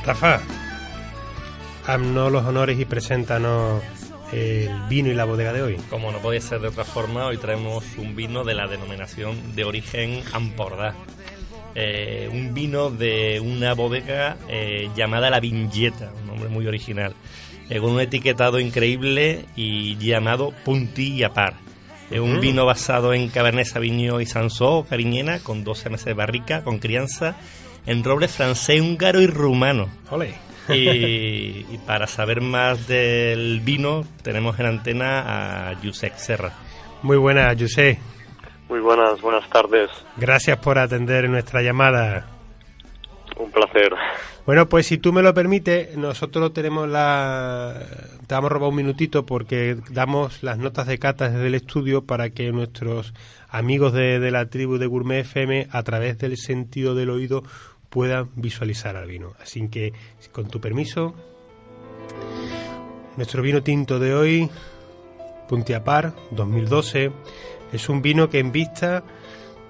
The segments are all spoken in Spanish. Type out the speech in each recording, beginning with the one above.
Rafa, haznos los honores y preséntanos el vino y la bodega de hoy. Como no podía ser de otra forma, hoy traemos un vino de la denominación de origen Empordà. Un vino de una bodega llamada La Vinyeta, un nombre muy original, con un etiquetado increíble y llamado Puntí a Par. Es un vino basado en Cabernet Sauvignon y Cinsault, Cariñena, con 12 meses de barrica, con crianza en roble francés, húngaro y rumano. ¡Ole! Y para saber más del vino tenemos en antena a Josep Serra. Muy buenas, Josep. Muy buenas tardes. Gracias por atender nuestra llamada. Un placer. Bueno, pues si tú me lo permites, nosotros te vamos a robar un minutito porque damos las notas de cata desde el estudio para que nuestros amigos de la tribu de Gourmet FM, a través del sentido del oído, puedan visualizar al vino. Así que, con tu permiso, nuestro vino tinto de hoy, Puntí a Par 2012, es un vino que en vista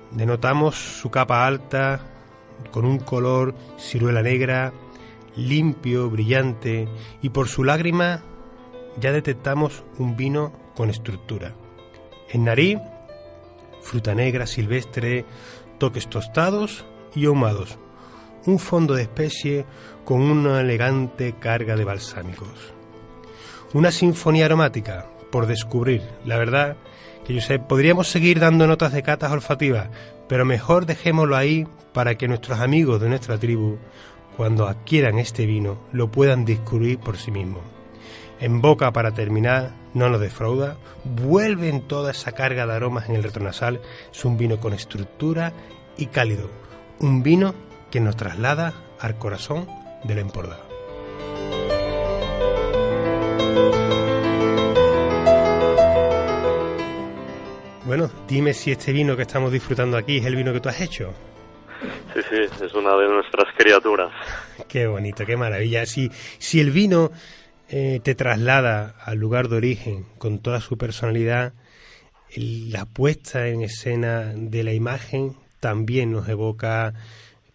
denotamos su capa alta, con un color ciruela negra, limpio, brillante, y por su lágrima ya detectamos un vino con estructura. En nariz, fruta negra, silvestre, toques tostados y ahumados. Un fondo de especie con una elegante carga de balsámicos. Una sinfonía aromática por descubrir. La verdad que, Josep, podríamos seguir dando notas de catas olfativas, pero mejor dejémoslo ahí para que nuestros amigos de nuestra tribu, cuando adquieran este vino, lo puedan descubrir por sí mismos. En boca, para terminar, no nos defrauda, vuelve en toda esa carga de aromas en el retronasal. Es un vino con estructura y cálido. Un vino que nos traslada al corazón del Empordà. Bueno, dime si este vino que estamos disfrutando aquí es el vino que tú has hecho. Sí, es una de nuestras criaturas. Qué bonito, qué maravilla. Si el vino te traslada al lugar de origen con toda su personalidad, la puesta en escena de la imagen también nos evoca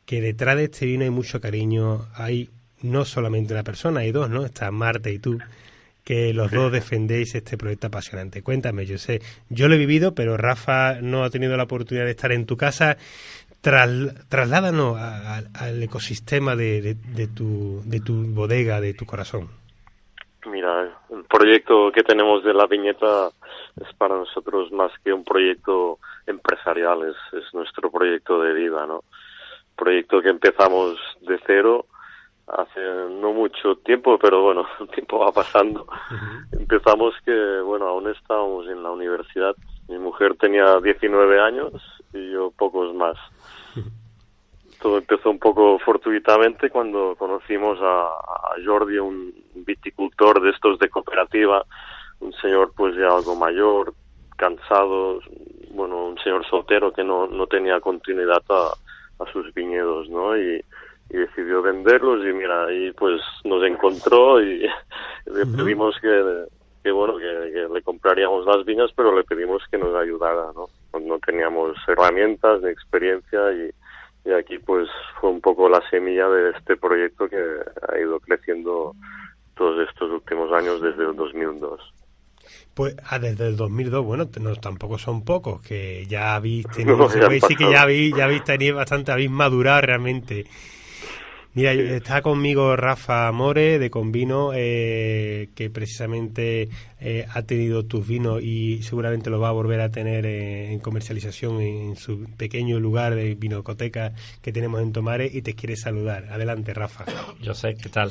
que detrás de este vino hay mucho cariño. Hay no solamente una persona, hay dos, ¿no? Está Marta y tú, que los dos defendéis este proyecto apasionante. Cuéntame, yo lo he vivido, pero Rafa no ha tenido la oportunidad de estar en tu casa. Trasládanos al ecosistema de tu bodega, de tu corazón. Mira, el proyecto que tenemos de La Vinyeta es para nosotros más que un proyecto empresarial, es nuestro proyecto de vida, ¿no? Proyecto que empezamos de cero hace no mucho tiempo, pero bueno, el tiempo va pasando. Empezamos que, bueno, aún estábamos en la universidad. Mi mujer tenía 19 años y yo pocos más. Todo empezó un poco fortuitamente cuando conocimos a Jordi, un viticultor de estos de cooperativa, un señor pues ya algo mayor, cansado, bueno, un señor soltero que no tenía continuidad a sus viñedos, ¿no? Y decidió venderlos y mira, ahí pues nos encontró y le pedimos que le compraríamos las viñas, pero le pedimos que nos ayudara, ¿no? No teníamos herramientas ni experiencia y aquí pues fue un poco la semilla de este proyecto que ha ido creciendo todos estos últimos años desde el 2002. Pues desde el 2002, bueno, tampoco son pocos, que ya habéis tenido bastante, habéis madurado realmente. Mira, está conmigo Rafa More de Convino, que precisamente ha tenido tus vinos y seguramente lo va a volver a tener en comercialización en su pequeño lugar de vinocoteca que tenemos en Tomares, y te quiere saludar. Adelante, Rafa. Yo sé, ¿qué tal?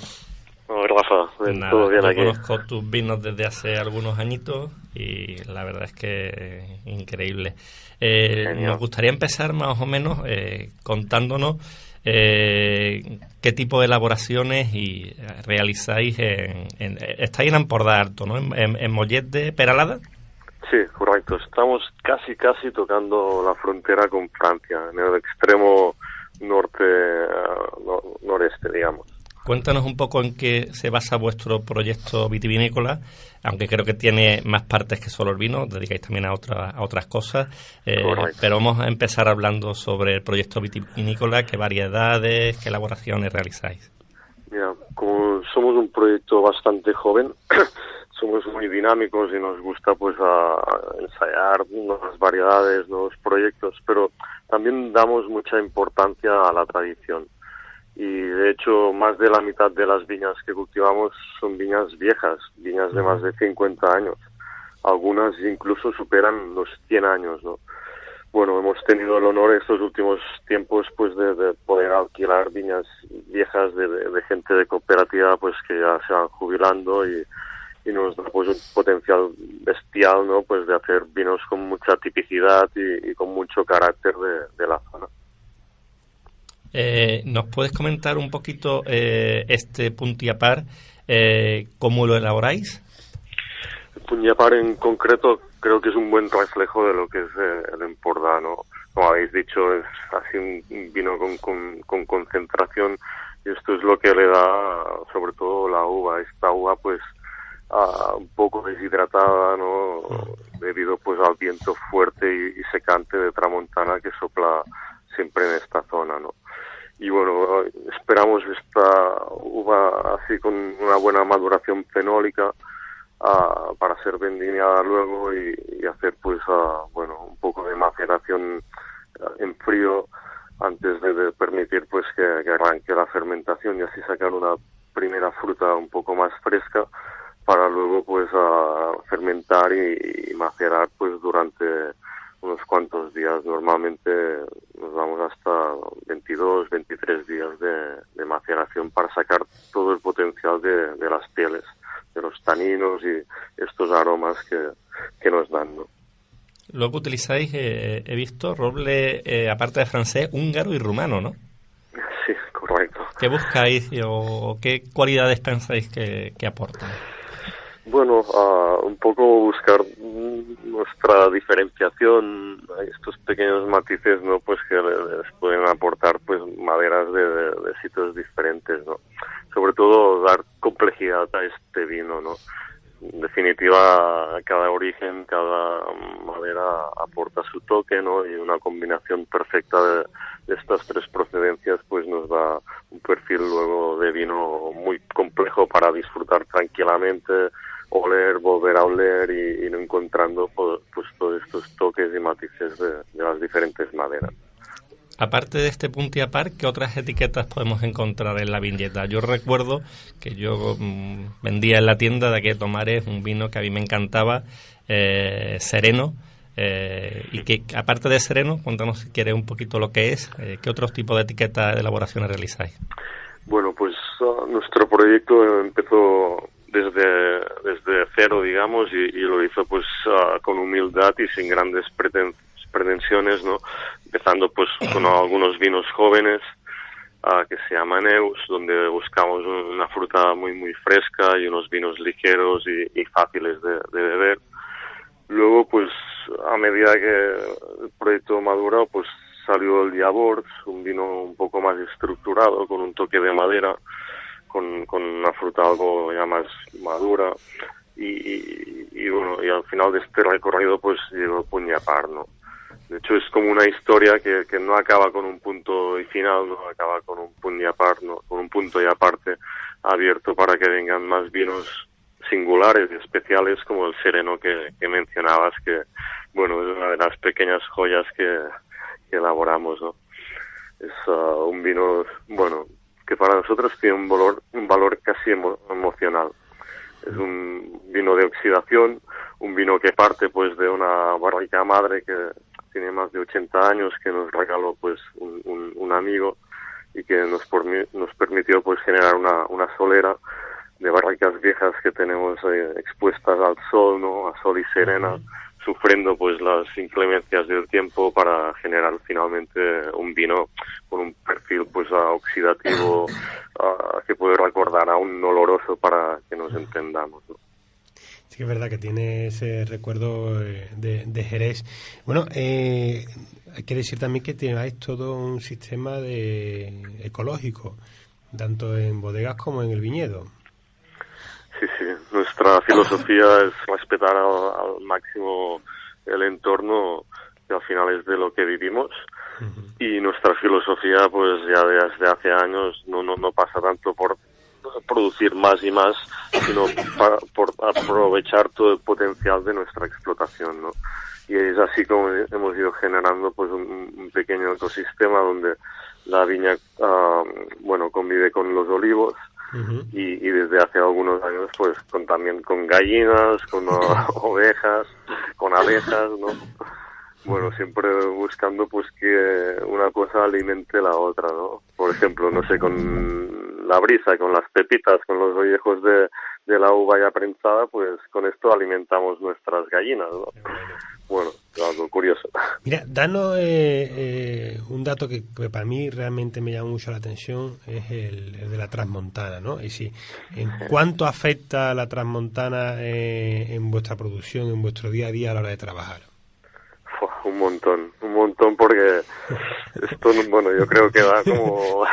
Hola, Rafa. Todo bien aquí. Conozco tus vinos desde hace algunos añitos y la verdad es que increíble. Nos gustaría empezar más o menos contándonos qué tipo de elaboraciones realizáis estáis en Empordà Alto, ¿no? En Mollet de Peralada. Sí, correcto. Estamos casi tocando la frontera con Francia, en el extremo noreste, digamos. Cuéntanos un poco en qué se basa vuestro proyecto vitivinícola, aunque creo que tiene más partes que solo el vino, os dedicáis también a otras cosas, pero vamos a empezar hablando sobre el proyecto vitivinícola, qué variedades, qué elaboraciones realizáis. Mira, como somos un proyecto bastante joven, somos muy dinámicos y nos gusta pues a ensayar nuevas variedades, nuevos proyectos, pero también damos mucha importancia a la tradición. Y de hecho más de la mitad de las viñas que cultivamos son viñas viejas, viñas de más de 50 años. Algunas incluso superan los 100 años, ¿no? Bueno, hemos tenido el honor estos últimos tiempos pues de poder alquilar viñas viejas de gente de cooperativa pues que ya se van jubilando y nos da pues un potencial bestial, ¿no? Pues de hacer vinos con mucha tipicidad y con mucho carácter de la zona. ¿Nos puedes comentar un poquito este Puntiapar, cómo lo elaboráis? El Puntiapar en concreto creo que es un buen reflejo de lo que es el Empordà, ¿no? Como habéis dicho, es así un vino con concentración y esto es lo que le da sobre todo la uva. Esta uva pues un poco deshidratada, ¿no? Debido pues al viento fuerte y secante de tramontana que sopla siempre en esta zona, ¿no? Y bueno, esperamos esta uva así con una buena maduración fenólica para ser vendimiada luego y hacer pues bueno, un poco de maceración en frío antes de permitir pues que arranque la fermentación y así sacar una primera fruta un poco más fresca para luego pues fermentar y macerar pues durante unos cuantos días. Normalmente nos vamos hasta 22, 23 días de maceración para sacar todo el potencial de las pieles, de los taninos y estos aromas que nos dan, ¿no? Luego utilizáis, he visto, roble, aparte de francés, húngaro y rumano, ¿no? Sí, correcto. ¿Qué buscáis o qué cualidades pensáis que aportan? Bueno, un poco buscar nuestra diferenciación, estos pequeños matices, ¿no? Pues que les pueden aportar pues maderas de sitios diferentes, ¿no? Sobre todo dar complejidad a este vino, ¿no? En definitiva, cada origen, cada madera aporta su toque, ¿no? Y una combinación perfecta de estas tres procedencias pues nos da un perfil luego de vino muy complejo para disfrutar tranquilamente, oler, volver a oler y no encontrando pues todos estos toques y matices de las diferentes maderas. Aparte de este Puntiapar, ¿qué otras etiquetas podemos encontrar en la viñeta? Yo recuerdo que yo vendía en la tienda de aquí de Tomares un vino que a mí me encantaba, Sereno, y que aparte de Sereno, cuéntanos si quieres un poquito lo que es, ¿qué otros tipos de etiquetas de elaboraciones realizáis? Bueno, pues nuestro proyecto empezó desde cero, digamos, y lo hizo pues con humildad y sin grandes pretensiones, ¿no? Empezando pues con algunos vinos jóvenes que se llaman Neus, donde buscamos una fruta muy muy fresca y unos vinos ligeros y fáciles de beber. Luego pues a medida que el proyecto maduró pues salió el Llavors, un vino un poco más estructurado con un toque de madera, con una fruta algo ya más madura y bueno, y al final de este recorrido pues llegó Puntiapar, ¿no? De hecho es como una historia que no acaba con un punto y final, no acaba con un Puntiapar, ¿no? Con un punto y aparte abierto para que vengan más vinos singulares y especiales como el Sereno que mencionabas, que bueno, es una de las pequeñas joyas que elaboramos, ¿no? Es un vino, bueno, que para nosotros tiene un valor casi emocional. Es un vino de oxidación, un vino que parte pues de una barrica madre que tiene más de 80 años, que nos regaló pues un amigo y que nos permitió pues generar una solera de barricas viejas que tenemos expuestas al sol, ¿no? A sol y serena, sufriendo pues las inclemencias del tiempo para generar finalmente un vino con un perfil pues oxidativo que puede recordar a un oloroso para que nos entendamos, ¿no? Sí que es verdad que tiene ese recuerdo de Jerez. Bueno, hay que decir también que tenéis todo un sistema ecológico, tanto en bodegas como en el viñedo. Sí, sí. Nuestra filosofía es respetar al máximo el entorno, que al final es de lo que vivimos. Uh-huh. Y nuestra filosofía, pues ya desde hace años, no pasa tanto por producir más y más, sino por aprovechar todo el potencial de nuestra explotación, ¿no? Y es así como hemos ido generando pues un pequeño ecosistema donde la viña convive con los olivos. Uh-huh. Y desde hace algunos años pues también con gallinas, con ovejas, con abejas, ¿no? Bueno, siempre buscando pues que una cosa alimente la otra, ¿no? Por ejemplo, no sé, con la brisa, con las pepitas, con los ollejos de la uva ya prensada, pues con esto alimentamos nuestras gallinas, ¿no? Bueno, algo curioso. Mira, danos un dato que para mí realmente me llama mucho la atención, es el de la transmontana, ¿no? Es decir, ¿en cuánto afecta la transmontana en vuestra producción, en vuestro día a día a la hora de trabajar? Un montón, porque esto, bueno, yo creo que da como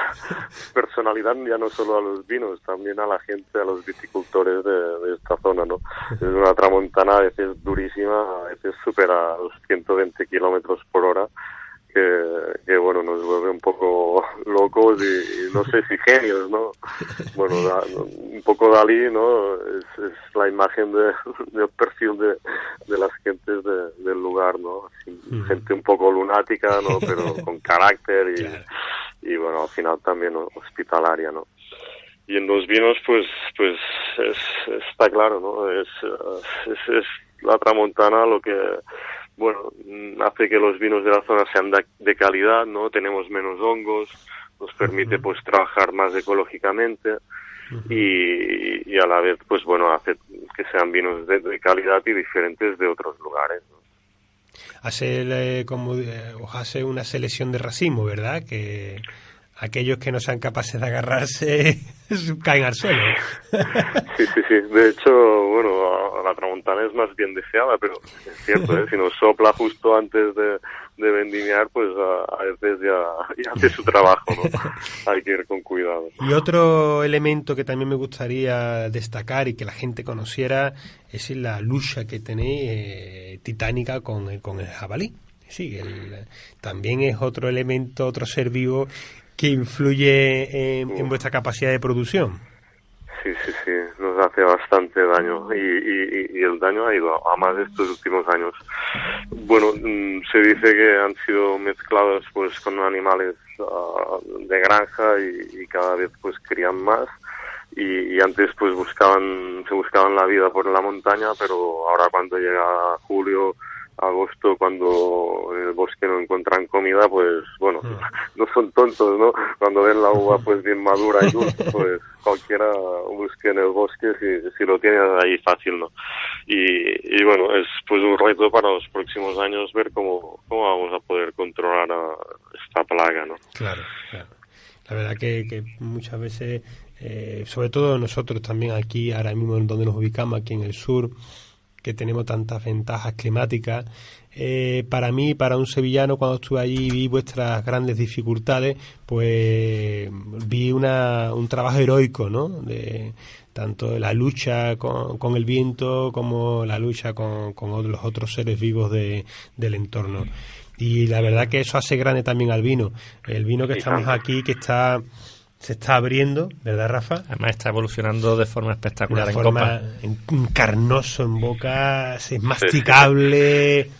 personalidad ya no solo a los vinos, también a la gente, a los viticultores de esta zona, ¿no? Es una tramontana a veces durísima, a veces supera los 120 kilómetros por hora, que bueno, nos vuelve un poco locos y no sé si genios, ¿no? Bueno, un poco Dalí, ¿no? Es la imagen del perfil de las gentes del lugar, ¿no? Así, gente un poco lunática, ¿no? Pero con carácter y bueno, al final también hospitalaria, ¿no? Y en los vinos, pues está claro, ¿no? Es la tramontana lo que, bueno, hace que los vinos de la zona sean de calidad, ¿no? Tenemos menos hongos, nos permite pues trabajar más ecológicamente y a la vez, pues bueno, hace que sean vinos de calidad y diferentes de otros lugares, ¿no? Os hace una selección de racimo, ¿verdad? Que aquellos que no sean capaces de agarrarse caen al suelo. Sí. De hecho, bueno, la tramontana es más bien deseada, pero es cierto, si nos sopla justo antes de vendimiar, pues a veces ya hace su trabajo, ¿no? Hay que ir con cuidado. Y otro elemento que también me gustaría destacar y que la gente conociera es la lucha que tenéis titánica con el jabalí. Sí, también es otro elemento, otro ser vivo que influye en vuestra capacidad de producción. Sí, nos hace bastante daño y el daño ha ido a más estos últimos años. Bueno, se dice que han sido mezclados pues con animales de granja y cada vez pues crían más y antes pues se buscaban la vida por la montaña, pero ahora cuando llega julio, agosto, cuando en el bosque no encuentran comida, pues bueno, no son tontos, ¿no? Cuando ven la uva pues bien madura y dulce, pues cualquiera busque en el bosque si lo tiene ahí fácil, ¿no? Y bueno, es pues un reto para los próximos años ver cómo vamos a poder controlar esta plaga, ¿no? Claro. La verdad que muchas veces, sobre todo nosotros también aquí, ahora mismo en donde nos ubicamos, aquí en el sur, que tenemos tantas ventajas climáticas, para mí, para un sevillano, cuando estuve allí y vi vuestras grandes dificultades, pues vi un trabajo heroico, ¿no? De tanto la lucha con el viento como la lucha con los otros seres vivos del entorno. Y la verdad que eso hace grande también al vino. El vino que estamos aquí, que se está abriendo, ¿verdad, Rafa? Además está evolucionando de forma espectacular en copa. Carnoso en boca, es masticable,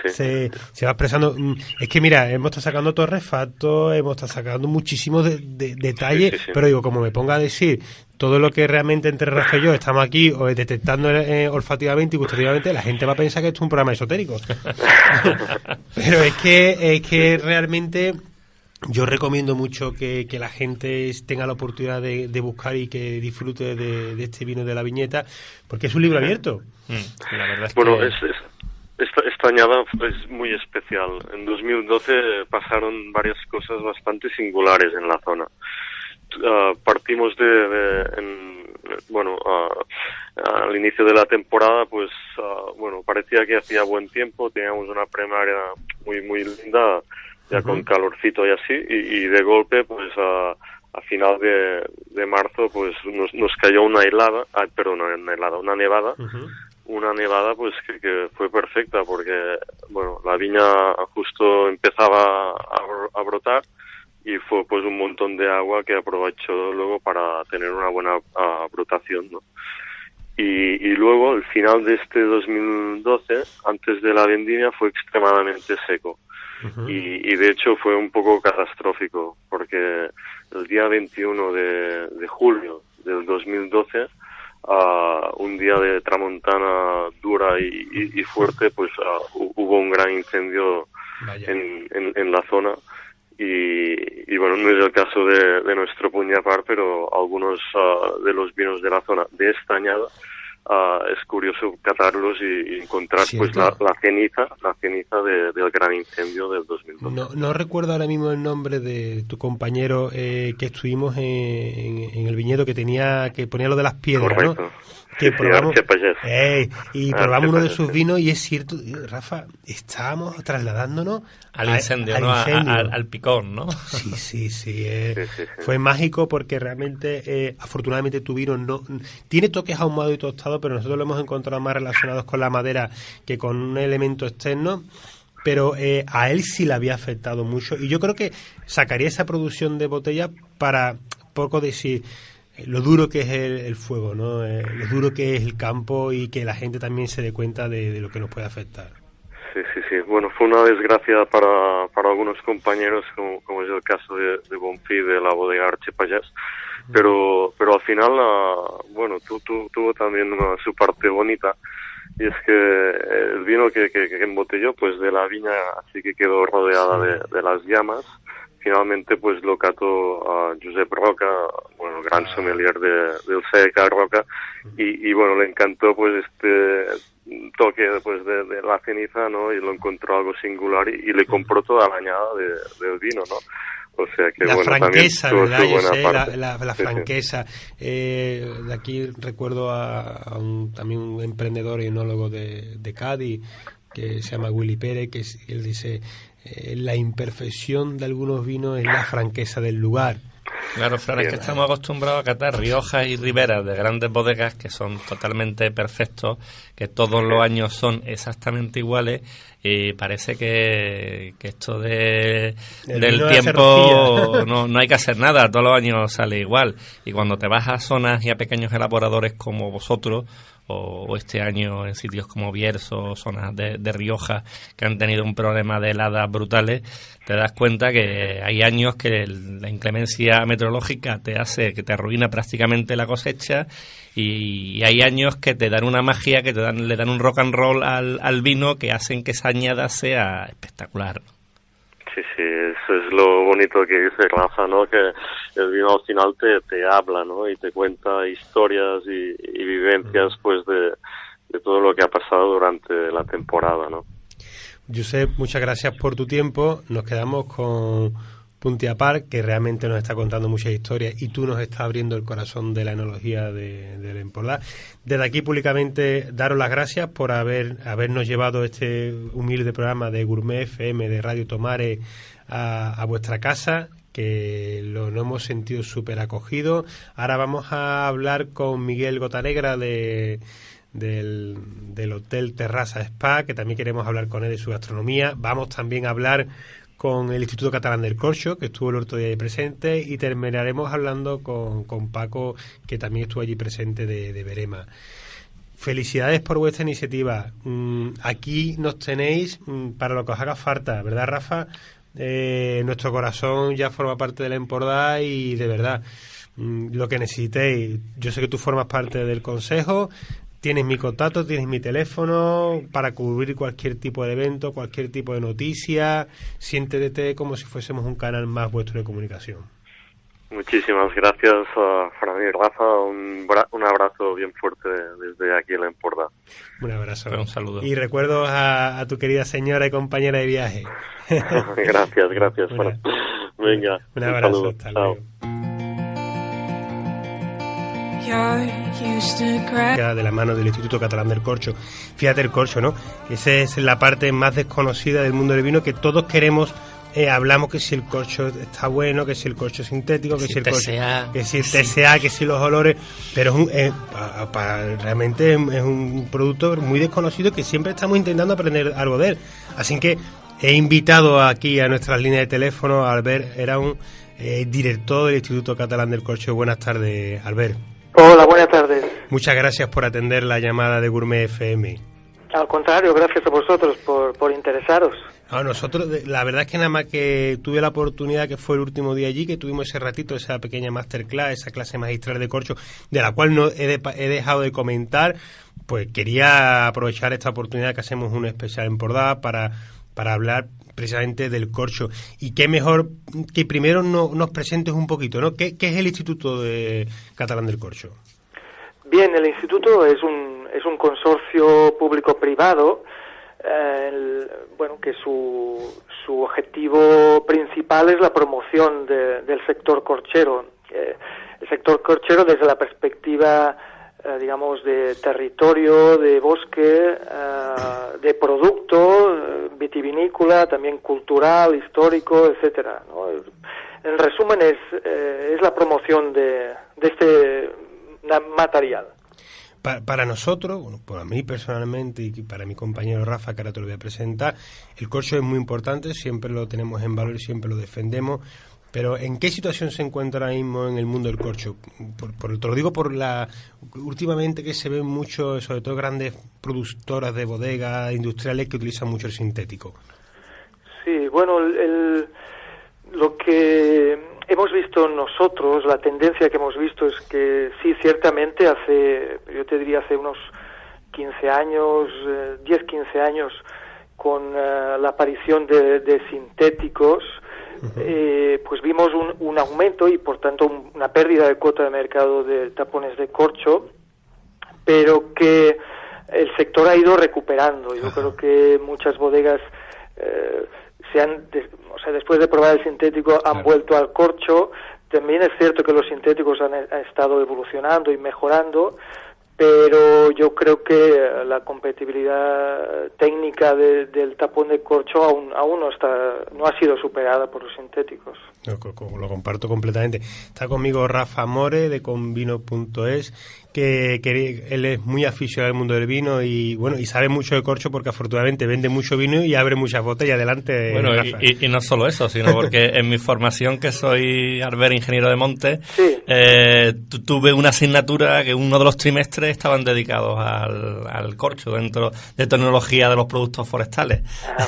se va expresando. Es que mira, hemos estado sacando torrefactos, hemos estado sacando muchísimos detalles, pero digo, como me ponga a decir todo lo que realmente entre Rafa y yo estamos aquí detectando olfativamente y gustativamente, la gente va a pensar que esto es un programa esotérico. Pero es que realmente yo recomiendo mucho que la gente tenga la oportunidad de buscar y que disfrute de este vino de la viñeta, porque es un libro abierto. La verdad es bueno, que... esta añada es muy especial. En 2012 pasaron varias cosas bastante singulares en la zona. Partimos al inicio de la temporada, pues parecía que hacía buen tiempo, teníamos una primaria muy muy linda, ya con calorcito y así, y de golpe, pues a final de marzo, pues nos cayó una nevada. Una nevada pues que fue perfecta, porque bueno, la viña justo empezaba a brotar, y fue pues un montón de agua que aprovechó luego para tener una buena brotación, ¿no? Y luego, el final de este 2012, antes de la vendimia, fue extremadamente seco. Uh-huh. Y de hecho fue un poco catastrófico, porque el día 21 de julio del 2012, un día de tramontana dura y fuerte, pues hubo un gran incendio en la zona. Y bueno, no es el caso de nuestro Puntllapar, pero algunos de los vinos de la zona de esta añada, es curioso catarlos y encontrar pues la ceniza del gran incendio del 2012. No recuerdo ahora mismo el nombre de tu compañero que estuvimos en el viñedo que ponía lo de las piedras. Correcto. ¿No? Que probamos, probamos uno de sus vinos y es cierto, Rafa, estábamos trasladándonos al incendio, al picón, ¿no? Sí. Fue mágico porque realmente, afortunadamente tu vino no tiene toques ahumados y tostados, pero nosotros lo hemos encontrado más relacionados con la madera que con un elemento externo. Pero a él sí le había afectado mucho y yo creo que sacaría esa producción de botella para poco decir lo duro que es el fuego, ¿no? Lo duro que es el campo y que la gente también se dé cuenta de lo que nos puede afectar. Sí. Bueno, fue una desgracia para algunos compañeros, como es el caso de Bonfí, de la bodega Archepallés, pero al final, bueno, tuvo también su parte bonita, y es que el vino que embotelló, pues de la viña, así que quedó rodeada de las llamas. Finalmente pues lo cató a Josep Roca, bueno, gran sommelier del SECA Roca, y bueno, le encantó pues este toque pues de la ceniza, ¿no? Y lo encontró algo singular y le compró toda la añada del vino, ¿no? O sea que la bueno, franqueza, ¿verdad? La sí, franqueza. De aquí recuerdo también un emprendedor y enólogo de Cádiz que se llama Willy Pérez, que él dice la imperfección de algunos vinos es la franqueza del lugar. Claro, Fran, es que estamos acostumbrados a catar riojas y riberas de grandes bodegas que son totalmente perfectos, que todos los años son exactamente iguales, y parece que esto del tiempo no hay que hacer nada, todos los años sale igual. Y cuando te vas a zonas y a pequeños elaboradores como vosotros, o este año en sitios como Bierzo, zonas de Rioja, que han tenido un problema de heladas brutales, te das cuenta que hay años que la inclemencia meteorológica te hace que te arruina prácticamente la cosecha, y hay años que te dan una magia, que le dan un rock and roll al vino, que hacen que esa añada sea espectacular. Sí, eso es lo bonito que dice Rafa, ¿no? Que el vino al final te habla, ¿no? Y te cuenta historias y vivencias, pues, de todo lo que ha pasado durante la temporada, ¿no? Josep, muchas gracias por tu tiempo. Nos quedamos con Puntllapar, que realmente nos está contando muchas historias, y tú nos estás abriendo el corazón de la enología del Empordà. Desde aquí, públicamente, daros las gracias por habernos llevado este humilde programa de Gourmet FM de Radio Tomares a vuestra casa, que lo hemos sentido súper acogido. Ahora vamos a hablar con Miguel Gotanegra del Hotel Terrassa Spa, que también queremos hablar con él de su gastronomía. Vamos también a hablar con el Instituto Catalán del Corcho, que estuvo el otro día ahí presente, y terminaremos hablando con Paco, que también estuvo allí presente de Verema. Felicidades por vuestra iniciativa. Aquí nos tenéis para lo que os haga falta, ¿verdad, Rafa? Nuestro corazón ya forma parte del Empordà y de verdad, lo que necesitéis. Yo sé que tú formas parte del consejo. Tienes mi contacto, tienes mi teléfono para cubrir cualquier tipo de evento, cualquier tipo de noticia. Siéntete como si fuésemos un canal más vuestro de comunicación. Muchísimas gracias, Fran y Rafa. Un abrazo bien fuerte desde aquí en la Empordà. Un abrazo. Un saludo. Y recuerdos a tu querida señora y compañera de viaje. Gracias, Fran. Venga, un abrazo. Saludo. Hasta luego. De la mano del Instituto Catalán del Corcho. Fíjate el corcho, ¿no? Esa es la parte más desconocida del mundo del vino, que todos queremos. Hablamos que si el corcho está bueno, que si el corcho es sintético, que si el corcho, que si el TSA, que si los olores, pero realmente es un producto muy desconocido que siempre estamos intentando aprender algo de él. Así que He invitado aquí a nuestras líneas de teléfono a Albert Eraun, director del Instituto Catalán del Corcho. Buenas tardes, Albert. Hola, buenas tardes. Muchas gracias por atender la llamada de Gourmet FM. Al contrario, gracias a vosotros por interesaros. No, nosotros, la verdad es que nada más que tuve la oportunidad, que fue el último día allí, que tuvimos ese ratito, esa pequeña masterclass, esa clase magistral de corcho, de la cual no he dejado de comentar, pues quería aprovechar esta oportunidad que hacemos un especial en Empordà para hablar precisamente del corcho. Y qué mejor que primero nos presentes un poquito, ¿no? ¿Qué es el Instituto Catalán del Corcho? Bien, el Instituto es un consorcio público-privado, que su objetivo principal es la promoción del sector corchero. El sector corchero desde la perspectiva, digamos, de territorio, de bosque, de producto, vitivinícola, también cultural, histórico, etcétera, ¿no? En resumen, es la promoción de este material. Para nosotros, bueno, para mí personalmente y para mi compañero Rafa, que ahora te lo voy a presentar, el corcho es muy importante, siempre lo tenemos en valor y siempre lo defendemos, pero ¿en qué situación se encuentra ahora mismo en el mundo del corcho? Te lo digo últimamente que se ven mucho, sobre todo grandes productoras de bodegas industriales que utilizan mucho el sintético. Sí, bueno, lo que hemos visto nosotros, la tendencia que hemos visto es que sí, ciertamente yo te diría hace unos 15 años, 10-15 años, con la aparición de sintéticos, pues vimos un aumento y por tanto una pérdida de cuota de mercado de tapones de corcho, pero que el sector ha ido recuperando. Yo creo que muchas bodegas después de probar el sintético han vuelto al corcho. También es cierto que los sintéticos han estado evolucionando y mejorando, pero yo creo que la compatibilidad técnica del tapón de corcho aún no ha sido superada por los sintéticos. Lo comparto completamente. Está conmigo Rafa More de convino.es, que él es muy aficionado al mundo del vino y sabe mucho de corcho porque afortunadamente vende mucho vino y abre muchas botellas. Adelante, bueno, Rafa. Y no solo eso, sino porque en mi formación, que soy Albert, ingeniero de monte, sí. Tuve una asignatura que uno de los trimestres estaban dedicados al corcho dentro de tecnología de los productos forestales.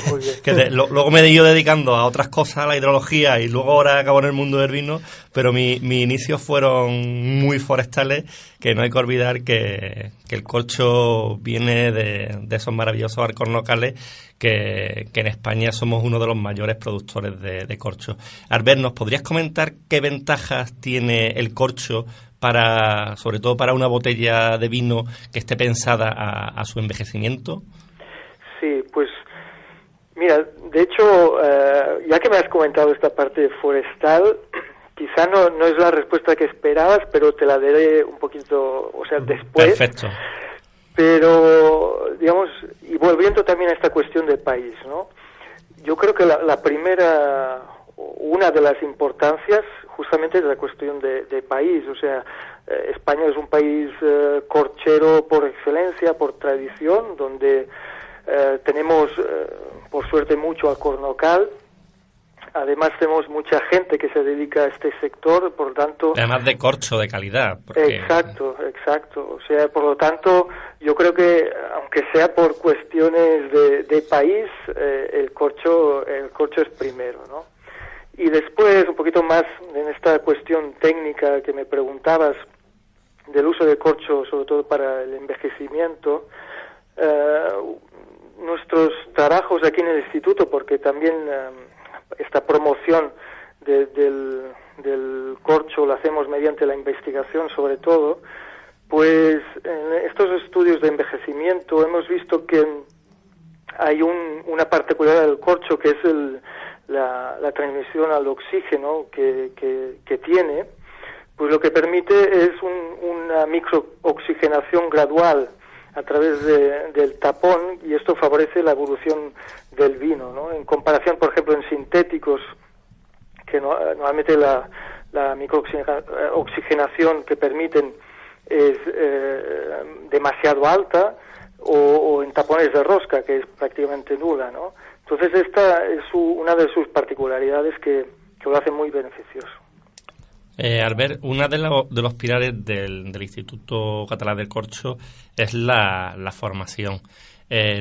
Muy bien. Luego me he ido dedicando a otras cosas, a la hidrología, y luego ahora acabo en el mundo del vino, pero mis inicios fueron muy forestales, que no hay que olvidar que el corcho viene de esos maravillosos alcornocales que en España somos uno de los mayores productores de corcho. Albert, ¿nos podrías comentar qué ventajas tiene el corcho sobre todo para una botella de vino que esté pensada a su envejecimiento? Sí, pues mira, de hecho, ya que me has comentado esta parte forestal, quizá no es la respuesta que esperabas, pero te la daré un poquito, después. Perfecto. Pero, digamos, y volviendo también a esta cuestión de país, ¿no? Yo creo que la primera, una de las importancias, justamente es la cuestión de país. O sea, España es un país corchero por excelencia, por tradición, donde tenemos, por suerte, mucho alcornocal. Además tenemos mucha gente que se dedica a este sector, por lo tanto... Además de corcho de calidad. Porque... Exacto. O sea, por lo tanto, yo creo que, aunque sea por cuestiones de país, el corcho es primero, ¿no? Y después, un poquito más en esta cuestión técnica que me preguntabas, del uso de corcho, sobre todo para el envejecimiento, nuestros trabajos aquí en el instituto, porque también... esta promoción del corcho la hacemos mediante la investigación, sobre todo, pues en estos estudios de envejecimiento hemos visto que hay una particularidad del corcho que es la transmisión al oxígeno que tiene, pues lo que permite es una microoxigenación gradual a través del tapón, y esto favorece la evolución del vino, ¿no? En comparación, por ejemplo, en sintéticos, que normalmente la microoxigenación que permiten es demasiado alta, o en tapones de rosca, que es prácticamente nula, ¿no? Entonces esta es una de sus particularidades que lo hace muy beneficioso. Albert, uno de los pilares del Instituto Catalán del Corcho es la formación.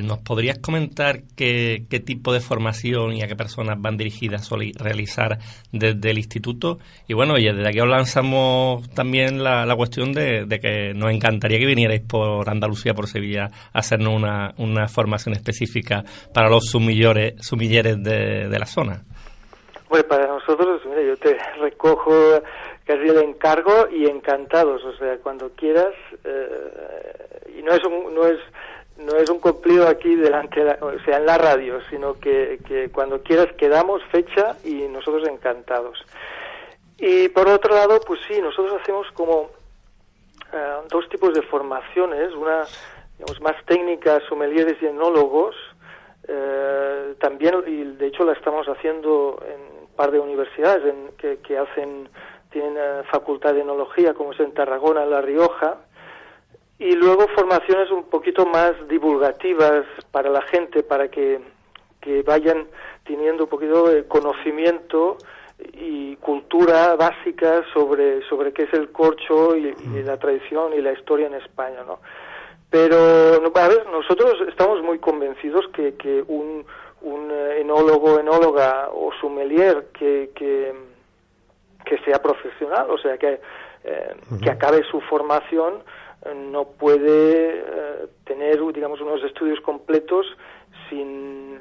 ¿Nos podrías comentar qué tipo de formación y a qué personas van dirigidas a realizar desde el instituto? Y bueno, y desde aquí os lanzamos también la cuestión de que nos encantaría que vinierais por Andalucía, por Sevilla, a hacernos una formación específica para los sumilleres de la zona. Bueno, para nosotros, mira, yo te recojo casi el encargo y encantados, o sea, cuando quieras, y no es un cumplido aquí delante, o sea, en la radio, sino que cuando quieras quedamos fecha y nosotros encantados. Y por otro lado, pues sí, nosotros hacemos como dos tipos de formaciones, una, digamos, más técnica, sommeliers y enólogos, también, y de hecho la estamos haciendo en un par de universidades que tienen facultad de enología, como es en Tarragona, en La Rioja, y luego formaciones un poquito más divulgativas para la gente, para que vayan teniendo un poquito de conocimiento y cultura básica sobre qué es el corcho y la tradición y la historia en España, ¿no? Pero, a ver, nosotros estamos muy convencidos que un enólogo, enóloga o sommelier que sea profesional, o sea, que acabe su formación, no puede tener, digamos, unos estudios completos sin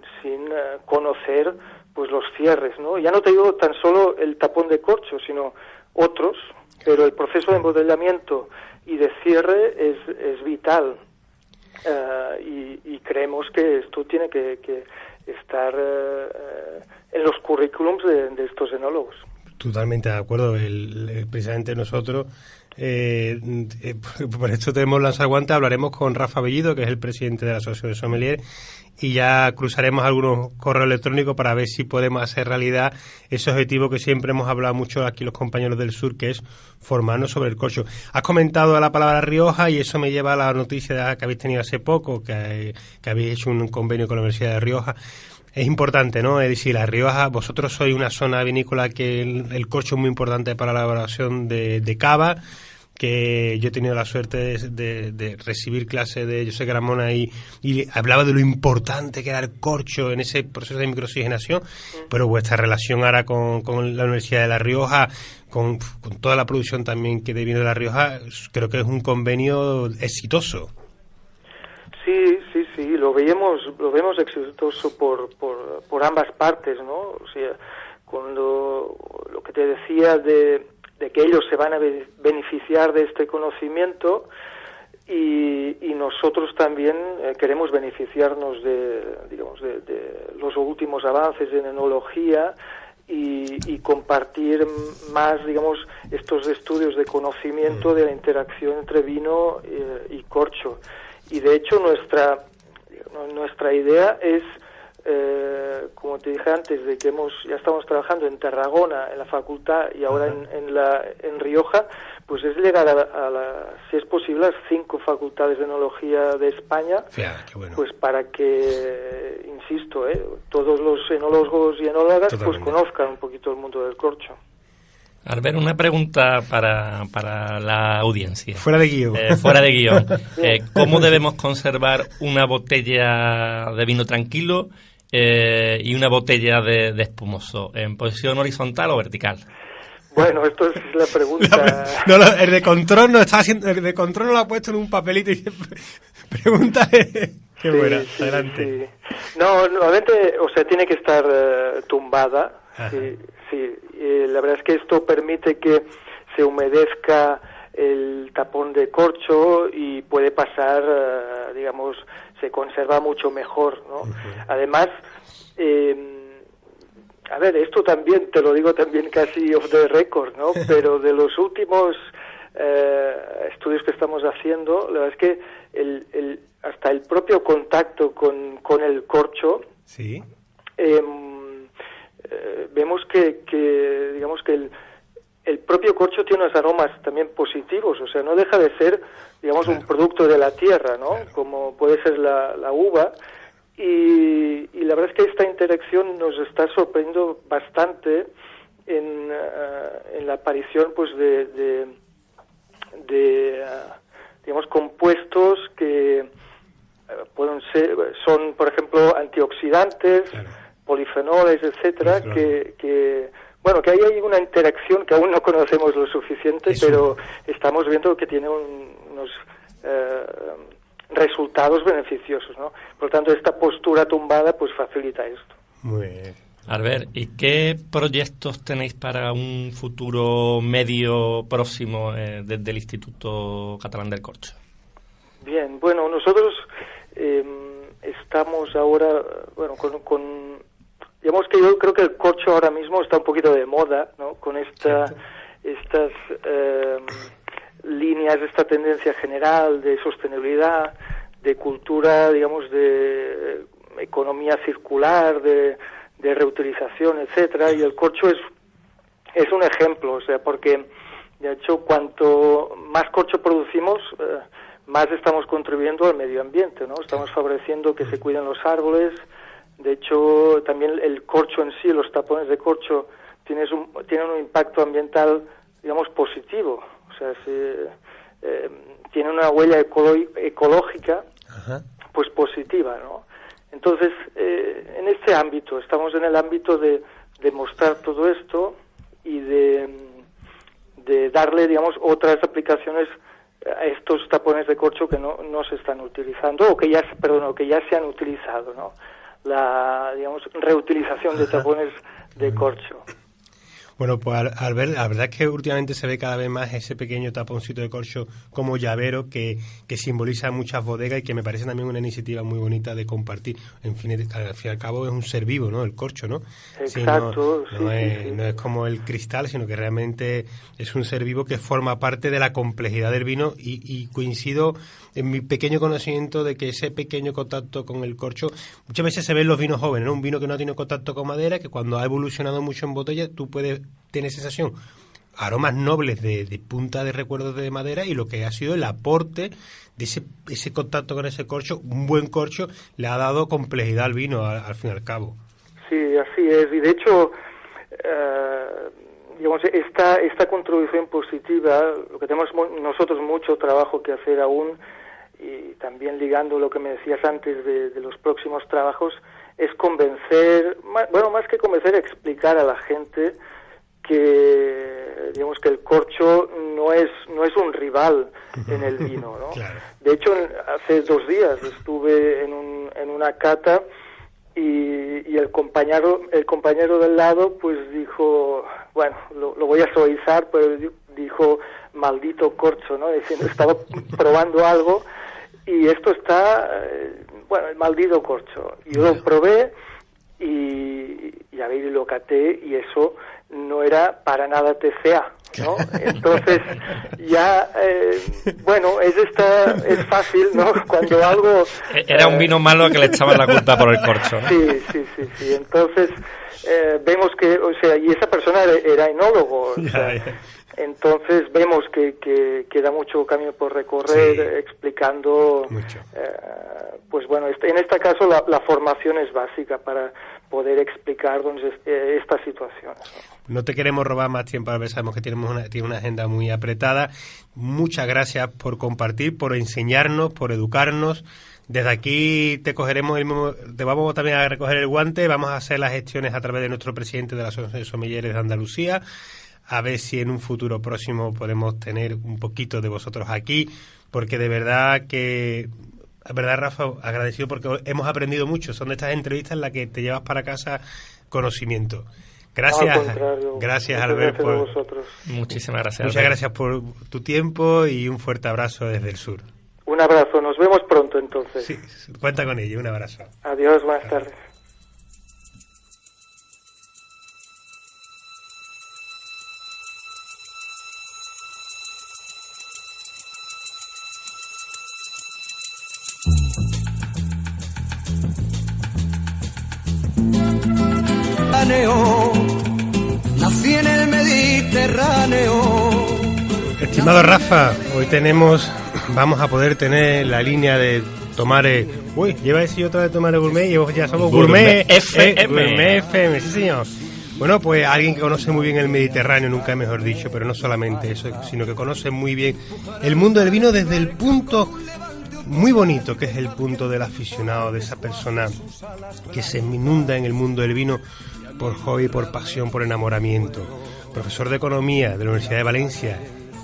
conocer pues los cierres, ¿no? Ya no te digo tan solo el tapón de corcho, sino otros, pero el proceso de embotellamiento y de cierre es vital, y creemos que esto tiene que estar en los currículums de estos enólogos. Totalmente de acuerdo. Precisamente nosotros, por esto tenemos lanzar guantes, hablaremos con Rafa Bellido, que es el presidente de la Asociación de Sommelier, y ya cruzaremos algunos correos electrónicos para ver si podemos hacer realidad ese objetivo que siempre hemos hablado mucho aquí los compañeros del sur, que es formarnos sobre el corcho. Has comentado la palabra Rioja y eso me lleva a la noticia que habéis tenido hace poco, que habéis hecho un convenio con la Universidad de Rioja. Es importante, ¿no? Es decir, La Rioja, vosotros sois una zona vinícola que el corcho es muy importante para la elaboración de cava, que yo he tenido la suerte de recibir clases de José Gramona y hablaba de lo importante que era el corcho en ese proceso de microoxigenación, pero vuestra relación ahora con la Universidad de La Rioja, con toda la producción también que vino de La Rioja, creo que es un convenio exitoso. Sí, lo vemos exitoso por ambas partes, ¿no? O sea, cuando lo que te decía de que ellos se van a beneficiar de este conocimiento y nosotros también queremos beneficiarnos de los últimos avances en enología y compartir más, digamos, estos estudios de conocimiento de la interacción entre vino y corcho. Y de hecho nuestra idea es, como te dije antes, de que ya estamos trabajando en Tarragona, en la facultad, y ahora en Rioja, pues es llegar si es posible, a las 5 facultades de enología de España, Qué bueno. pues para que, insisto, todos los enólogos y enólogas pues conozcan un poquito el mundo del corcho. Albert, una pregunta para la audiencia. Fuera de guión. Fuera de guión. ¿Cómo debemos conservar una botella de vino tranquilo y una botella de espumoso? ¿En posición horizontal o vertical? Bueno, esto es la pregunta. El de control no está haciendo, el de control no lo ha puesto en un papelito y siempre pregunta. Qué buena, adelante. Sí. No, obviamente, o sea, tiene que estar tumbada. Sí. La verdad es que esto permite que se humedezca el tapón de corcho y puede pasar, digamos, se conserva mucho mejor, ¿no? Además, a ver, esto también, te lo digo también casi off the record, ¿no? Pero de los últimos estudios que estamos haciendo, la verdad es que hasta el propio contacto con el corcho, sí. Vemos que digamos que el propio corcho tiene unos aromas también positivos, o sea, no deja de ser, digamos, un producto de la tierra, ¿no? Como puede ser la uva, y la verdad es que esta interacción nos está sorprendiendo bastante en la aparición pues de digamos compuestos que son por ejemplo antioxidantes, claro, polifenoles, etcétera, claro, que ahí hay una interacción que aún no conocemos lo suficiente, pero estamos viendo que tiene unos resultados beneficiosos, ¿no? Por lo tanto, esta postura tumbada pues facilita esto. Muy bien. Albert, ¿y qué proyectos tenéis para un futuro medio próximo desde el Instituto Catalán del Corcho? Bien, bueno, nosotros estamos ahora, digamos que yo creo que el corcho ahora mismo está un poquito de moda, ¿no? Con estas líneas, esta tendencia general de sostenibilidad, de cultura, digamos, de economía circular, de reutilización, etcétera, y el corcho es un ejemplo, o sea, porque de hecho cuanto más corcho producimos, más estamos contribuyendo al medio ambiente, ¿no? Estamos favoreciendo que se cuiden los árboles. De hecho, también el corcho en sí, los tapones de corcho, tienen un impacto ambiental, digamos, positivo. O sea, tiene una huella ecológica, ajá, pues positiva, ¿no? Entonces, en este ámbito, estamos en el ámbito de mostrar todo esto y de darle, digamos, otras aplicaciones a estos tapones de corcho que no se están utilizando, o que ya se han utilizado, ¿no? La, digamos, reutilización de tapones de corcho. Bueno, pues Albert, la verdad es que últimamente se ve cada vez más ese pequeño taponcito de corcho como llavero que simboliza muchas bodegas y que me parece también una iniciativa muy bonita de compartir. En fin, al fin y al cabo es un ser vivo, ¿no? El corcho, ¿no? Exacto. Sí, no es como el cristal, sino que realmente es un ser vivo que forma parte de la complejidad del vino y coincido en mi pequeño conocimiento de que ese pequeño contacto con el corcho, muchas veces se ve en los vinos jóvenes, ¿no? Un vino que no tiene contacto con madera, que cuando ha evolucionado mucho en botella, tú puedes tener sensación, aromas nobles de punta de recuerdos de madera, y lo que ha sido el aporte de ese contacto con ese corcho, un buen corcho, le ha dado complejidad al vino al fin y al cabo. Sí, así es, y de hecho digamos, esta contribución positiva, lo que tenemos nosotros mucho trabajo que hacer aún, y también ligando lo que me decías antes de los próximos trabajos, es convencer, más que convencer, explicar a la gente que, digamos, que el corcho no es un rival en el vino, ¿no? Claro. De hecho, hace 2 días estuve en una cata y el compañero del lado pues dijo, bueno, lo voy a suavizar, pero dijo maldito corcho, ¿no? Diciendo, estaba probando algo y esto está, el maldito corcho. Yo lo probé y lo caté, y eso no era para nada TCA, ¿no? Entonces ya es fácil, ¿no? Cuando algo era un vino malo que le echaban la culpa por el corcho, ¿no? Sí. Entonces vemos que, o sea, y esa persona era enólogo, o sea, entonces vemos que queda mucho camino por recorrer, explicando en este caso la formación es básica para poder explicar estas situaciones, ¿no? No te queremos robar más tiempo, Albert, sabemos que tiene una agenda muy apretada. Muchas gracias por compartir, por enseñarnos, por educarnos. Desde aquí te vamos también a recoger el guante, vamos a hacer las gestiones a través de nuestro presidente de la Asociación de Sommeliers de Andalucía, a ver si en un futuro próximo podemos tener un poquito de vosotros aquí, porque de verdad, Rafa, agradecido porque hemos aprendido mucho. Son de estas entrevistas en las que te llevas para casa conocimiento. Gracias, gracias Albert. Muchísimas gracias. Muchas gracias por tu tiempo y un fuerte abrazo desde el sur. Un abrazo, nos vemos pronto entonces. Sí, cuenta con ello, un abrazo. Adiós, buenas tardes. Nací en el Mediterráneo. Estimado Rafa, hoy vamos a poder tener la línea de Tomare... Uy, lleva a decir otra vez Tomare Gourmet y ya somos Gourmet Gourmet FM. Gourmet FM, sí señor. Bueno, pues alguien que conoce muy bien el Mediterráneo, nunca mejor dicho, pero no solamente eso, sino que conoce muy bien el mundo del vino desde el punto muy bonito, que es el punto del aficionado, de esa persona que se inunda en el mundo del vino por hobby, por pasión, por enamoramiento. Profesor de Economía de la Universidad de Valencia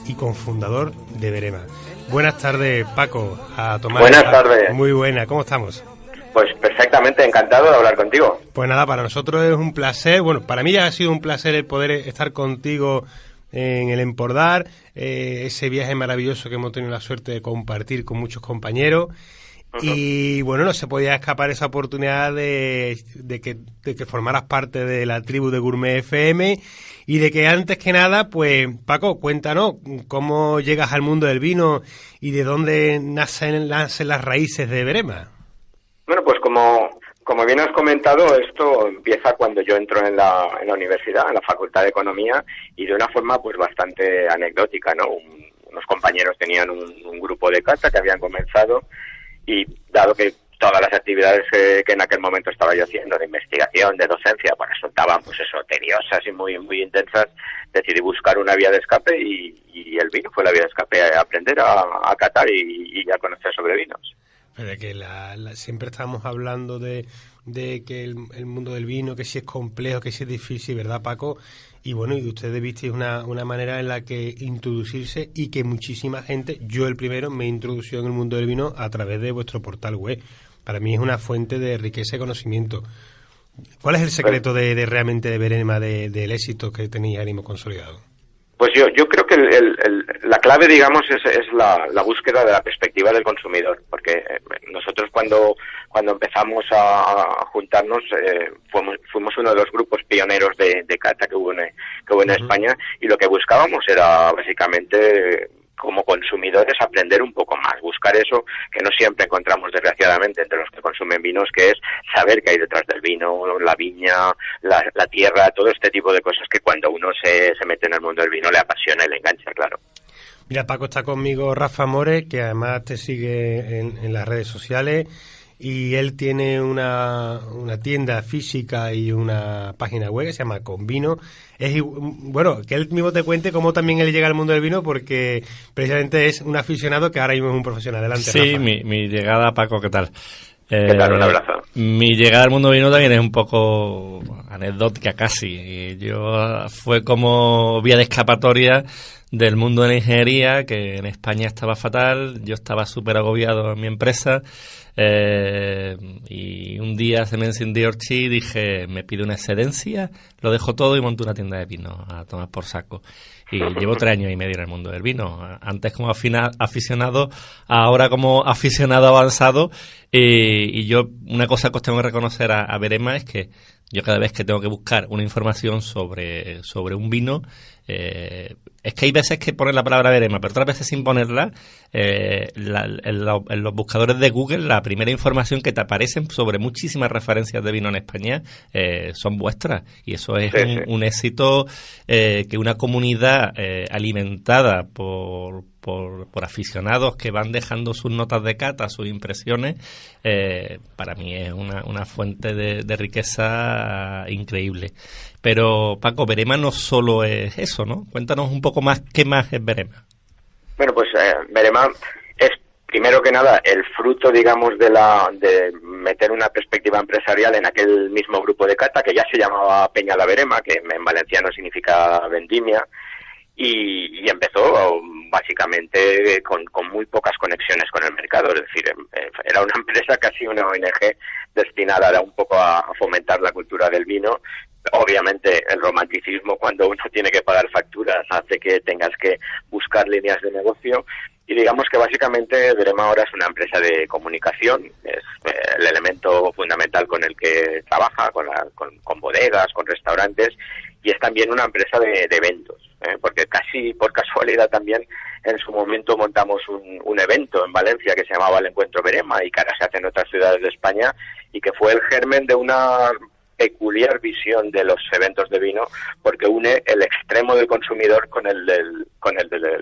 y cofundador de Verema. Buenas tardes, Paco. A tomar. Buenas tardes. Muy buena, ¿cómo estamos? Pues perfectamente, encantado de hablar contigo. Pues nada, para nosotros es un placer, bueno, para mí ya ha sido un placer el poder estar contigo en el Empordar, ese viaje maravilloso que hemos tenido la suerte de compartir con muchos compañeros. Y bueno, no se podía escapar esa oportunidad de que formaras parte de la tribu de Gourmet FM y de que antes que nada, pues Paco, cuéntanos cómo llegas al mundo del vino y de dónde nacen las raíces de Verema. Bueno, pues como bien has comentado, esto empieza cuando yo entro en la universidad, en la Facultad de Economía, y de una forma pues bastante anecdótica, ¿no? Unos compañeros tenían un grupo de cata que habían comenzado, y dado que todas las actividades que en aquel momento estaba yo haciendo, de investigación, de docencia, pues resultaban pues eso, tediosas y muy muy intensas, decidí buscar una vía de escape y el vino fue la vía de escape, a aprender a catar y a conocer sobre vinos. Pero que siempre estamos hablando de que el mundo del vino, que si es complejo, que si es difícil, ¿verdad, Paco? Y bueno, y ustedes visteis una manera en la que introducirse y que muchísima gente, yo el primero, me introdució en el mundo del vino a través de vuestro portal web. Para mí es una fuente de riqueza y conocimiento. ¿Cuál es el secreto de realmente de Verema, del éxito que tenéis ahora mismo consolidado? Pues yo creo que la clave, digamos, es la búsqueda de la perspectiva del consumidor, porque nosotros cuando empezamos a juntarnos fuimos uno de los grupos pioneros de cata que hubo en España, y lo que buscábamos era básicamente, como consumidores, aprender un poco más, buscar eso que no siempre encontramos, desgraciadamente, entre los que consumen vinos, que es saber qué hay detrás del vino, la viña, la tierra, todo este tipo de cosas que cuando uno se mete en el mundo del vino le apasiona y le engancha, claro. Mira, Paco, está conmigo Rafa More, que además te sigue en las redes sociales, y él tiene una tienda física y una página web que se llama Convino. Bueno, que él mismo te cuente cómo también él llega al mundo del vino, porque precisamente es un aficionado que ahora mismo es un profesional. Adelante, sí, Rafa. mi llegada, Paco, ¿qué tal? ¿Qué tal? Un abrazo. Mi llegada al mundo del vino también es un poco anecdótica casi. Yo fue como vía de escapatoria del mundo de la ingeniería, que en España estaba fatal. Yo estaba súper agobiado en mi empresa. Y un día se me encendió el chip y dije, me pido una excedencia, lo dejo todo y monto una tienda de vino a tomar por saco. Y llevo 3 años y medio en el mundo del vino, antes como aficionado, ahora como aficionado avanzado. Y yo, una cosa que os tengo que reconocer a Verema es que yo cada vez que tengo que buscar una información sobre un vino, es que hay veces que poner la palabra Verema, pero otras veces sin ponerla, en los buscadores de Google, la primera información que te aparecen sobre muchísimas referencias de vino en España son vuestras. Y eso es un éxito, que una comunidad alimentada por aficionados que van dejando sus notas de cata, sus impresiones, para mí es una fuente de riqueza increíble. Pero, Paco, Verema no solo es eso, ¿no? Cuéntanos un poco más, ¿qué más es Verema? Bueno, pues Verema es, primero que nada, el fruto, digamos, de meter una perspectiva empresarial en aquel mismo grupo de cata, que ya se llamaba Peña la Verema, que en valenciano significa vendimia, y empezó básicamente con muy pocas conexiones con el mercado, es decir, era una empresa, casi una ONG, destinada un poco a fomentar la cultura del vino. Obviamente el romanticismo, cuando uno tiene que pagar facturas, hace que tengas que buscar líneas de negocio, y digamos que básicamente Verema ahora es una empresa de comunicación, es el elemento fundamental con el que trabaja, con bodegas, con restaurantes, y es también una empresa de eventos, porque casi por casualidad también en su momento montamos un evento en Valencia que se llamaba el Encuentro Verema, y que ahora se hace en otras ciudades de España, y que fue el germen de una peculiar visión de los eventos de vino, porque une el extremo del consumidor con el del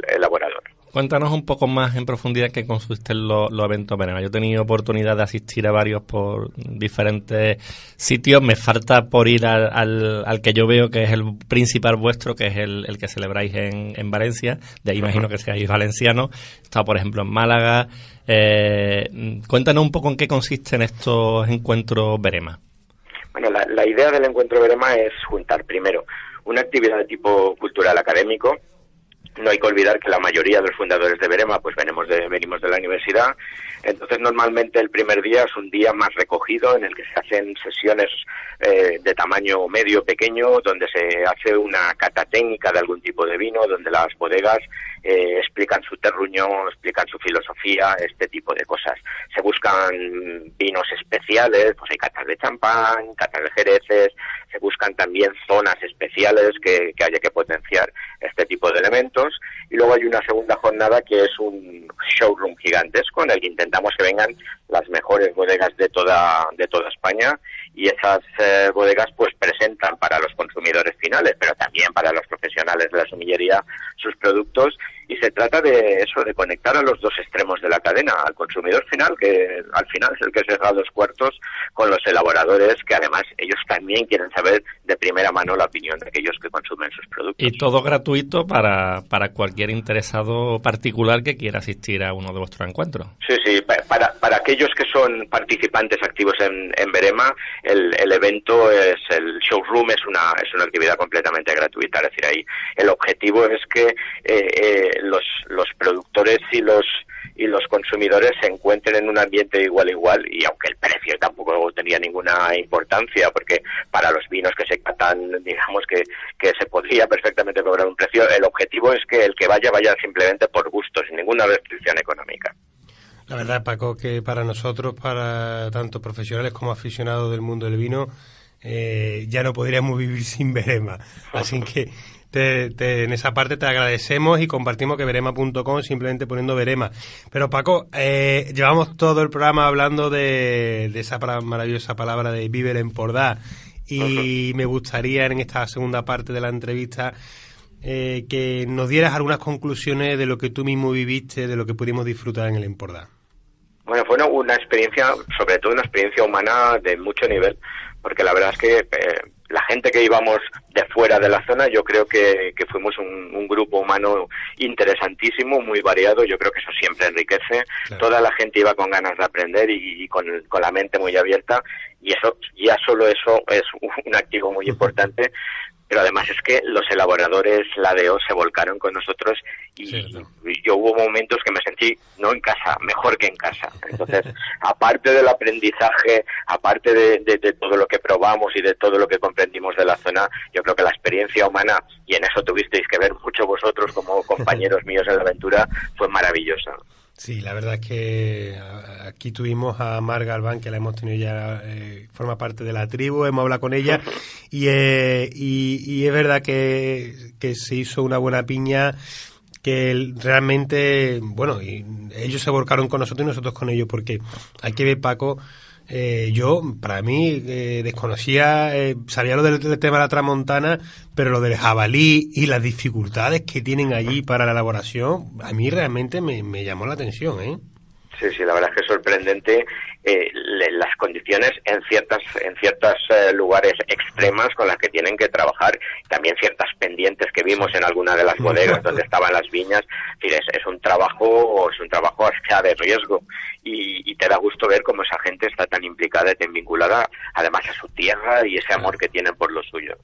elaborador. Cuéntanos un poco más en profundidad qué consisten los eventos Berema. Yo he tenido oportunidad de asistir a varios por diferentes sitios. Me falta por ir al que yo veo que es el principal vuestro, que es el que celebráis en Valencia. De ahí imagino que seáis valencianos. He estado, por ejemplo, en Málaga. Cuéntanos un poco en qué consisten estos encuentros Berema. Bueno, la idea del encuentro Berema es juntar, primero, una actividad de tipo cultural académico. No hay que olvidar que la mayoría de los fundadores de Berema pues venimos de la universidad. Entonces normalmente el primer día es un día más recogido en el que se hacen sesiones de tamaño medio, pequeño, donde se hace una cata técnica de algún tipo de vino, donde las bodegas explican su terruño, explican su filosofía, este tipo de cosas. Se buscan vinos especiales, pues hay catas de champán, catas de jereces, se buscan también zonas especiales que haya que potenciar este tipo de elementos. Y luego hay una segunda jornada que es un showroom gigantesco en el que intentamos que vengan las mejores bodegas de toda España, y esas bodegas pues presentan para los consumidores finales, pero también para los profesionales de la somillería, sus productos. Y se trata de eso, de conectar a los dos extremos de la cadena, al consumidor final, que al final es el que se da los cuartos, con los elaboradores, que además ellos también quieren saber de primera mano la opinión de aquellos que consumen sus productos. Y todo gratuito para cualquier interesado particular que quiera asistir a uno de vuestros encuentros. Sí, para aquellos que son participantes activos en Berema, el evento el showroom es una actividad completamente gratuita. Es decir, ahí el objetivo es que los productores y los consumidores se encuentren en un ambiente igual a igual, y aunque el precio tampoco tenía ninguna importancia, porque para los vinos que se catan, digamos que se podría perfectamente cobrar un precio, el objetivo es que el que vaya simplemente por gusto, sin ninguna restricción económica. La verdad, Paco, que para nosotros, para tanto profesionales como aficionados del mundo del vino, ya no podríamos vivir sin Berema. Así que en esa parte te agradecemos y compartimos que berema.com, simplemente poniendo Berema. Pero Paco, llevamos todo el programa hablando de esa maravillosa palabra de Vive l'Empordà, y me gustaría en esta segunda parte de la entrevista que nos dieras algunas conclusiones de lo que tú mismo viviste, de lo que pudimos disfrutar en el Empordà. Bueno, fue una experiencia, sobre todo una experiencia humana de mucho nivel, porque la verdad es que la gente que íbamos de fuera de la zona, yo creo que fuimos un grupo humano interesantísimo, muy variado. Yo creo que eso siempre enriquece. Claro. Toda la gente iba con ganas de aprender y con la mente muy abierta, y eso, ya solo eso es un activo muy importante. Pero además es que los elaboradores, la DO, se volcaron con nosotros, y yo hubo momentos que me sentí no en casa, mejor que en casa. Entonces, aparte del aprendizaje, aparte de todo lo que probamos y de todo lo que comprendimos de la zona, yo creo que la experiencia humana, y en eso tuvisteis que ver mucho vosotros como compañeros míos en la aventura, fue maravillosa. Sí, la verdad es que aquí tuvimos a Mar Galván, que la hemos tenido ya, forma parte de la tribu, hemos hablado con ella, y es verdad que se hizo una buena piña, que realmente, bueno, y ellos se volcaron con nosotros y nosotros con ellos, porque hay que ver, Paco, yo, para mí, desconocía, sabía lo del tema de la tramontana, pero lo del jabalí y las dificultades que tienen allí para la elaboración, a mí realmente me llamó la atención, ¿eh? Sí, la verdad es que es sorprendente las condiciones en ciertos lugares extremas con las que tienen que trabajar, también ciertas pendientes que vimos en alguna de las bodegas donde estaban las viñas. Es un trabajo hasta de riesgo, y te da gusto ver cómo esa gente está tan implicada y tan vinculada además a su tierra y ese amor que tienen por lo suyo.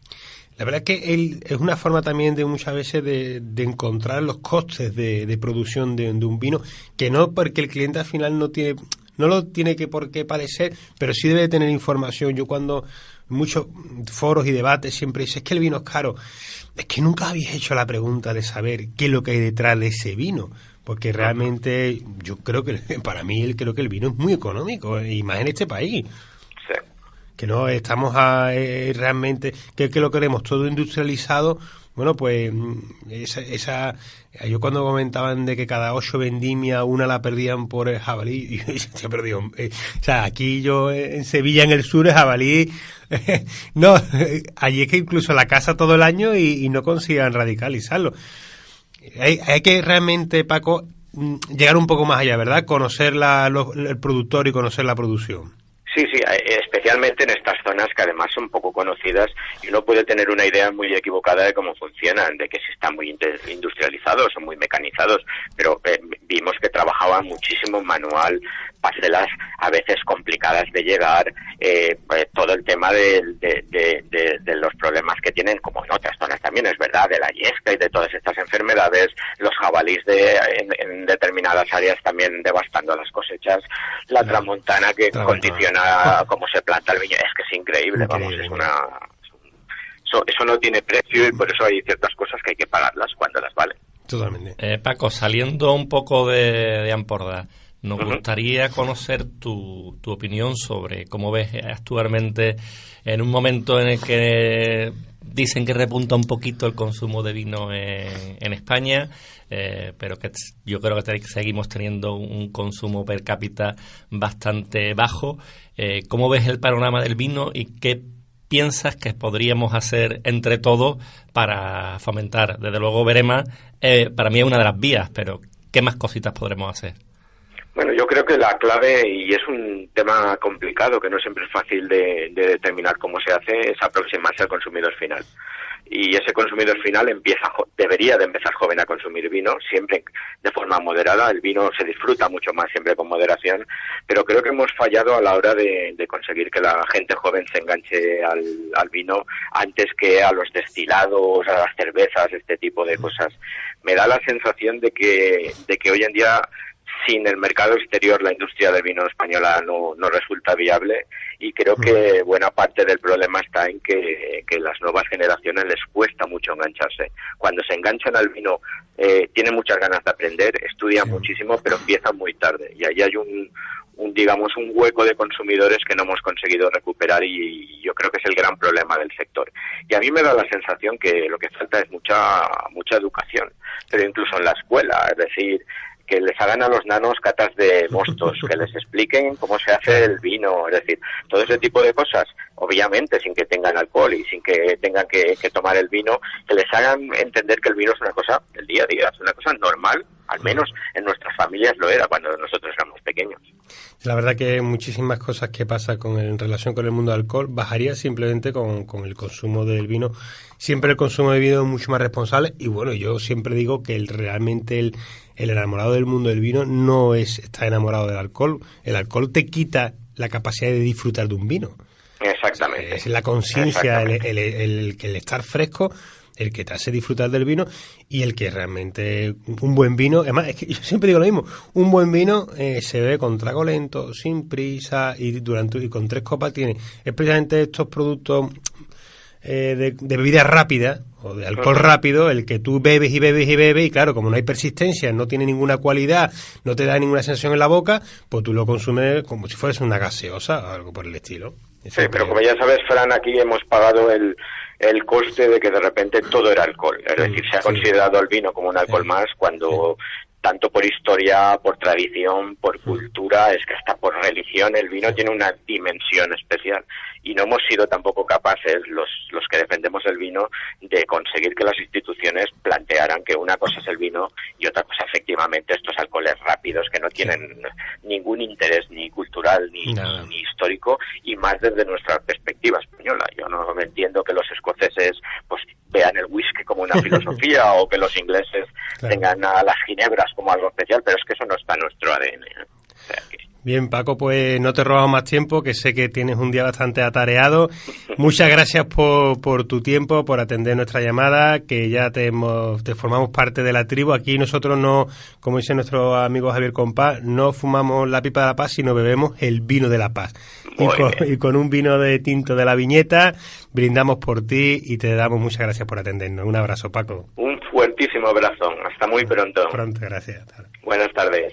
La verdad es que es una forma también de muchas veces de encontrar los costes de producción de un vino, que no porque el cliente al final no lo tiene que por qué padecer, pero sí debe tener información. Yo cuando muchos foros y debates siempre dicen, es que el vino es caro. Es que nunca habéis hecho la pregunta de saber qué es lo que hay detrás de ese vino, porque realmente yo creo que, para mí, creo que el vino es muy económico, y más en este país. Sí. Que no estamos realmente, que lo queremos todo industrializado. Bueno, pues yo cuando comentaban de que cada 8 vendimias, una la perdían por el jabalí, y yo decía, perdido. O sea, aquí yo en Sevilla, en el sur, el jabalí, no, allí es que incluso la caza todo el año y no consigan radicalizarlo. Hay que realmente, Paco, llegar un poco más allá, ¿verdad? Conocer el productor y conocer la producción. Sí, especialmente en estas zonas que además son poco conocidas y uno puede tener una idea muy equivocada de cómo funcionan, de que si están muy industrializados o muy mecanizados, pero vimos que trabajaban muchísimo manual, parcelas a veces complicadas de llegar, todo el tema de los problemas que tienen, como en otras zonas también, es verdad, de la yesca y de todas estas enfermedades, los jabalíes en determinadas áreas también devastando las cosechas, la tramontana que condiciona cómo se planta el viñedo, es que es increíble. Vamos, eso no tiene precio y por eso hay ciertas cosas que hay que pagarlas cuando las valen. Totalmente. Paco, saliendo un poco de Ampordà, nos gustaría conocer tu opinión sobre cómo ves actualmente, en un momento en el que dicen que repunta un poquito el consumo de vino en España, pero que yo creo que seguimos teniendo un consumo per cápita bastante bajo. ¿Cómo ves el panorama del vino y qué piensas que podríamos hacer entre todos para fomentar? Desde luego, Verema para mí es una de las vías, pero ¿qué más cositas podremos hacer? Bueno, yo creo que la clave, y es un tema complicado, que no siempre es fácil de determinar cómo se hace, es aproximarse al consumidor final. Y ese consumidor final debería de empezar joven a consumir vino, siempre de forma moderada. El vino se disfruta mucho más siempre con moderación, pero creo que hemos fallado a la hora de conseguir que la gente joven se enganche al vino antes que a los destilados, a las cervezas, este tipo de cosas. Me da la sensación de que hoy en día, sin el mercado exterior, la industria del vino española no resulta viable, y creo que buena parte del problema está en que las nuevas generaciones les cuesta mucho engancharse. Cuando se enganchan al vino, tienen muchas ganas de aprender, estudian muchísimo, pero empiezan muy tarde, y ahí hay un hueco de consumidores que no hemos conseguido recuperar, y yo creo que es el gran problema del sector. Y a mí me da la sensación que lo que falta es mucha educación, pero incluso en la escuela, es decir, que les hagan a los nanos catas de mostos, que les expliquen cómo se hace el vino, es decir, todo ese tipo de cosas, obviamente sin que tengan alcohol y sin que tengan que tomar el vino, que les hagan entender que el vino es una cosa del día a día, es una cosa normal, al menos en nuestras familias lo era cuando nosotros éramos pequeños. La verdad que muchísimas cosas que pasan en relación con el mundo del alcohol bajaría simplemente con el consumo del vino. Siempre el consumo de vino es mucho más responsable, y bueno, yo siempre digo que realmente el enamorado del mundo del vino no está enamorado del alcohol. El alcohol te quita la capacidad de disfrutar de un vino. Exactamente. Es la conciencia, el estar fresco, el que te hace disfrutar del vino, y el que realmente un buen vino, además es que yo siempre digo lo mismo, un buen vino se bebe con trago lento, sin prisa, y con 3 copas tiene. Es precisamente estos productos de bebida rápida o de alcohol rápido, el que tú bebes y bebes y bebes, y claro, como no hay persistencia, no tiene ninguna cualidad, no te da ninguna sensación en la boca, pues tú lo consumes como si fueras una gaseosa o algo por el estilo. Sí, pero como ya sabes, Fran, aquí hemos pagado el coste de que de repente todo era alcohol. Es decir, se ha considerado el vino como un alcohol más, cuando tanto por historia, por tradición, por cultura, es que hasta por religión el vino tiene una dimensión especial. Y no hemos sido tampoco capaces, los que defendemos el vino, de conseguir que las instituciones plantearan que una cosa es el vino y otra cosa efectivamente estos alcoholes rápidos que no tienen ningún interés ni cultural ni histórico, y más desde nuestra perspectiva española. Yo no entiendo que los escoceses pues vean el whisky como una filosofía o que los ingleses tengan a las ginebras como algo especial, pero es que eso no está en nuestro ADN. O sea que... Bien, Paco, pues no te robamos más tiempo, que sé que tienes un día bastante atareado. Muchas gracias por tu tiempo, por atender nuestra llamada, que ya te formamos parte de la tribu. Aquí nosotros no, como dice nuestro amigo Javier Compás, no fumamos la pipa de la paz, sino bebemos el vino de la paz. Y con un vino de tinto de la Viñeta brindamos por ti y te damos muchas gracias por atendernos. Un abrazo, Paco. Un fuertísimo abrazo. Hasta muy pronto. Gracias. Buenas tardes.